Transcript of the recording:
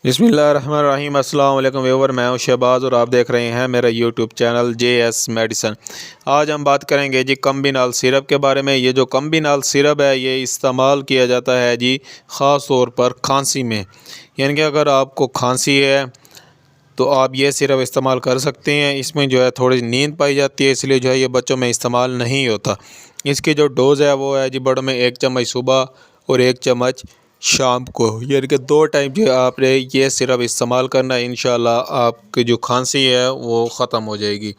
बिस्मिल्लाहिर्रहमानिर्रहीम। अस्सलाम वालेकुम व्यूअर, मैं हूं शहबाज और आप देख रहे हैं मेरा यूट्यूब चैनल JS मेडिसन। आज हम बात करेंगे जी कम्बिनाल सिरप के बारे में। ये जो कम्बिनाल सिरप है ये इस्तेमाल किया जाता है जी ख़ास तौर पर खांसी में, यानी कि अगर आपको खांसी है तो आप ये सिरप इस्तेमाल कर सकते हैं। इसमें जो है थोड़ी नींद पाई जाती है, इसलिए जो है ये बच्चों में इस्तेमाल नहीं होता। इसकी जो डोज़ है वो है जी बड़ों में 1 चम्मच सुबह और 1 चम्मच शाम को, यानी कि 2 टाइम जो है आपने ये सिरप इस्तेमाल करना है। इंशाल्लाह आपकी जो खांसी है वो ख़त्म हो जाएगी।